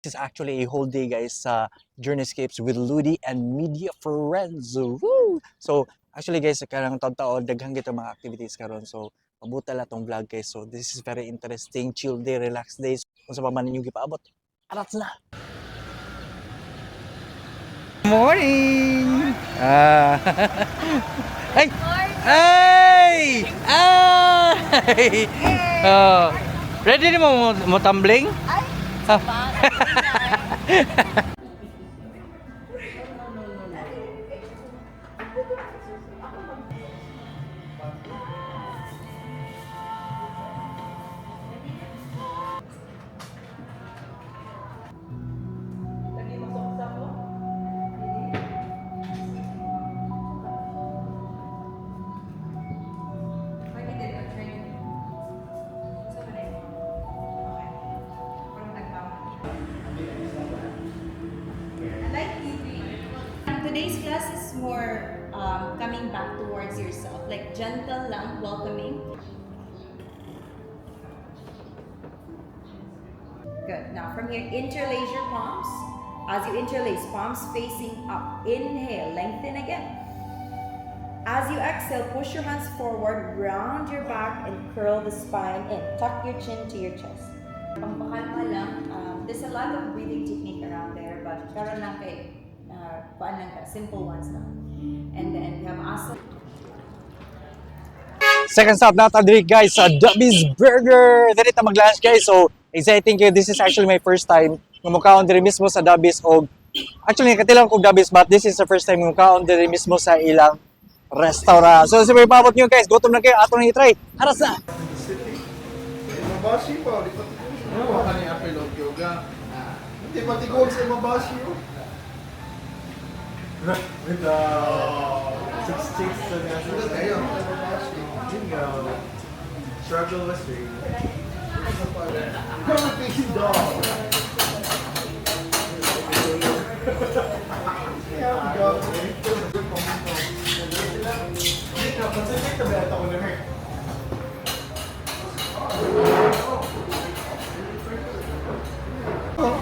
This is actually a whole day guys sa Journeyscapes with Ludi and Media Friends. Woo! So actually guys, karang taon-taon daghang gito mga activities karon. So pabuta la tong vlog guys. So this is very interesting, chill day, relax days. Kung sa pa man ninyo gipaabot, arats na. Morning. Hey. Hey! Ay! Oh. Ready na mo tumbling? Ay! Ah. Today's class is more coming back towards yourself, like gentle lang, welcoming. Good. Now from here, interlace your palms. As you interlace, palms facing up. Inhale, lengthen again. As you exhale, push your hands forward, round your back, and curl the spine in. Tuck your chin to your chest. Pampakalma lang. There's a lot of breathing technique around there, but karon lang kay simple ones lang. And then we have asana. Second stop na tadri guys sa Dubby's Burger. Dili ta mag-lunch guys. So exciting kayo. This is actually my first time mumukaon diri mismo sa Dubby's og actually katilang kog Dubby's but this is the first time mumukaon diri mismo sa ilang restaurant. So sabay paabot niyo guys. Gutom na kayo. Ato na i-try. Haras na. Mabashi pa, di pati ko. Ano ka ni Apple of Yoga? Hindi pati ko sa mabashi yo. With the 6 chicks and bingo. Struggle with street. Come and face dog.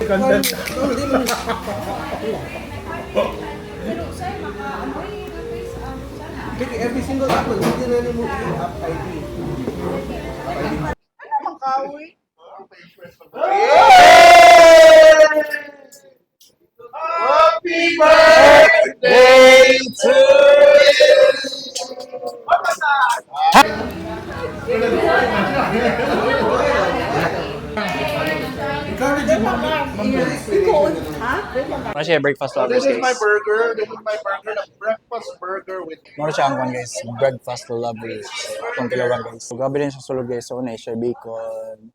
Content. Every single apple, hindi na mo up ID. Ano mang kawi? Happy birthday to Ano siya breakfast lovers This is my guys. burger. This is my burger. The breakfast burger with Ano siya ang guys. Breakfast lovers. Itong kilawan guys. So gabi din sa sulod guys. So na siya bacon.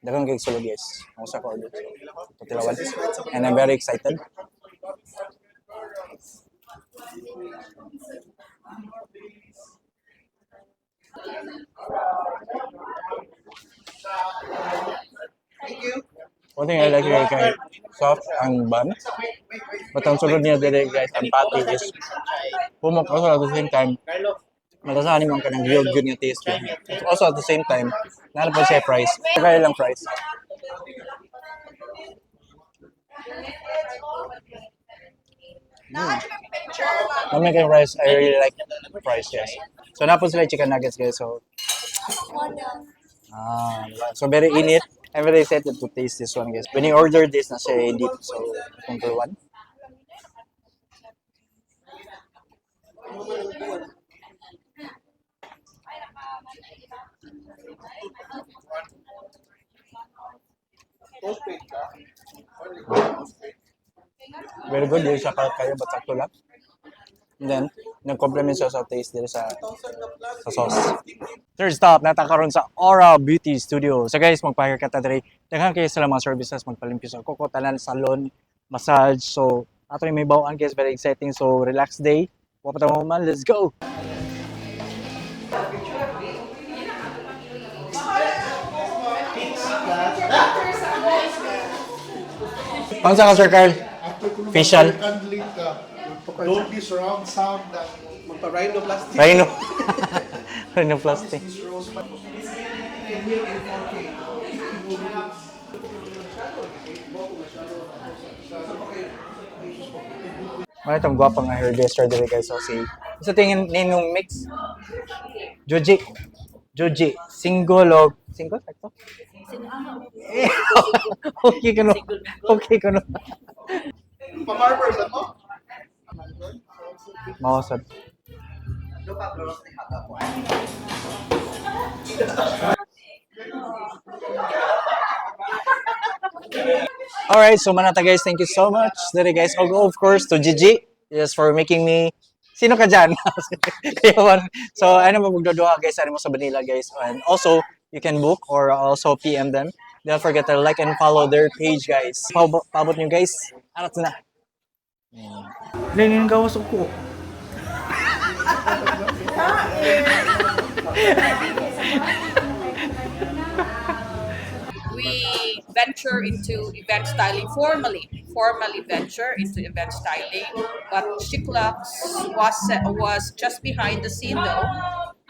Dagang kay sulod guys. Ako sa order. So tilawan. And I'm very excited. One thing I like here kay soft ang bun. But ang sulod niya dire guys, ang patty is pumok also at the same time. Malasahan mo ang kanang grilled good nga taste niya. Also at the same time, nalang pa siya fries. Kaya lang fries. Kami kay fries, I really like fries, yes. So napon sila chicken nuggets guys, so so very init. I'm very excited to taste this one guys. When you order this, nasa deep, so number one. Very good, yung siya kayo, but sakto lang. And then, nag-complement siya sa taste dito sa sauce. Third stop, natakaroon sa Aura Beauty Studio. So guys, magpa-hair cut today. Daghan kayo sa mga services, magpalimpyo sa kuko, tanan, salon, massage. So, ato may bawaan guys, very exciting. So, relax day. Wapata mo man, let's go! Pang sa ka, Sir Carl? Facial. Dolby surround sound ng magpa-rhinoplasty. Rhino. Rhinoplasty. Ano itong gwapang hairdresser dito guys. So, sa tingin ninong mix. Joji. Single. Ito? Okay ko no. Okay ko no. Pa-barber sa mo? Mawasad. Alright, so manata guys, thank you so much. Dere guys, of course to Gigi, yes, for making me. Sino ka dyan? So, ano mo magdodoha guys, ano mo sa Manila guys. And also, you can book or also PM them. Don't forget to like and follow their page guys. Paabot nyo guys. Arat na. Lenin gawas ko. We venture into event styling formally venture into event styling, but Chiclux was just behind the scene though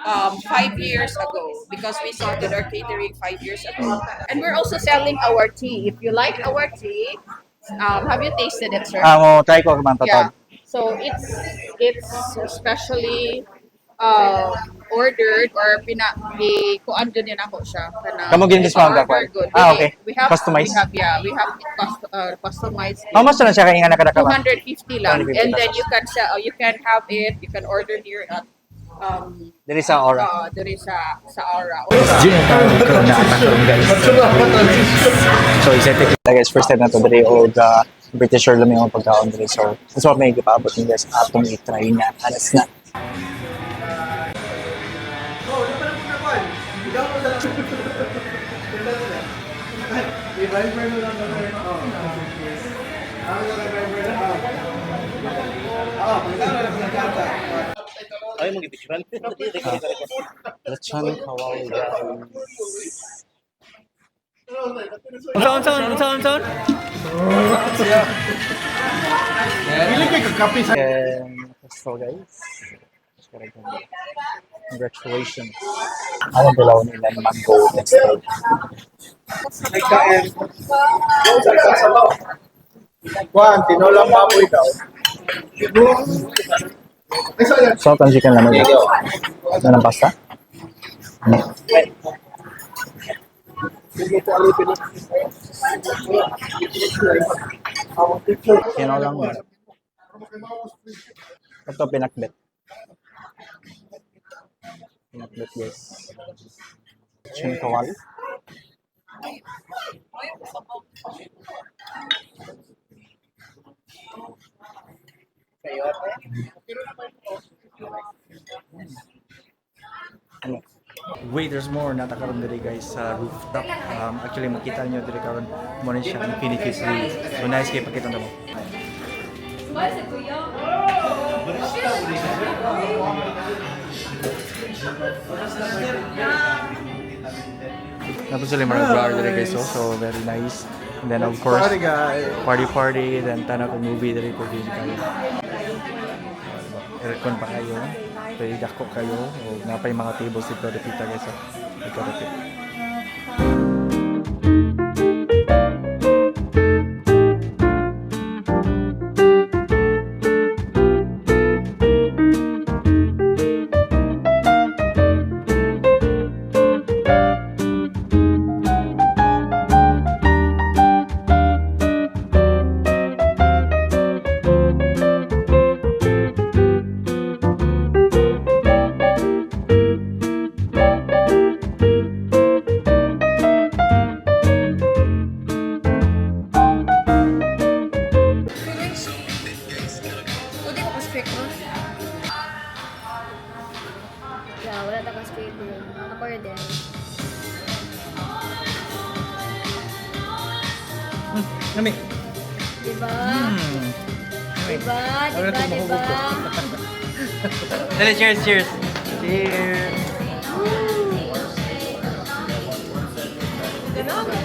5 years ago, because we started our catering 5 years ago, and we're also selling our tea. If you like our tea, have you tasted it, sir? Mo try ko man Yeah. tatag. So it's specially ordered or kuan din yun ako siya. Kamo gin-discount ka, Kwan? Good. Okay. We have Customized? we have customized. How much na siya kaya nga nakadaka ba? 250 lang. 250 And then pesos. you can have it, you can order here at Diri sa Aura. there is sa Aura. So excited guys, first time na to diri o pretty sure lang yung pagkaon diri. So that's what may gipaabot ni guys atong i-try na. Alas na. Lechon kawali guys. Unsa? Pili kay kakapi sa And so guys, congratulations. Ano bilaw nila na mango next time. Juan, tinolang baboy daw. Salt and chicken lamang. Ano ng pasta? Kino lang yan. Ito pinakbet. Pinakbet guys. Chinkawal. Ano? Wait, there's more. Natakaroon diri guys sa rooftop. Actually, makita nyo diri karon mo rin siya infinity view. So nice kayo pakita mo. Tapos sila mga bar diri guys, so very nice. And then of course, Party guys. party, then tanaw ko movie diri ko din kayo. Aircon pa kayo. Pwede dako kayo. O napay mga tables dito repita guys. Ikaw repeat. Yeah, wala na kang speaker. Ako rin din. Nami. Diba? Diba? Diba? Dali, cheers. Cheers. Ganon.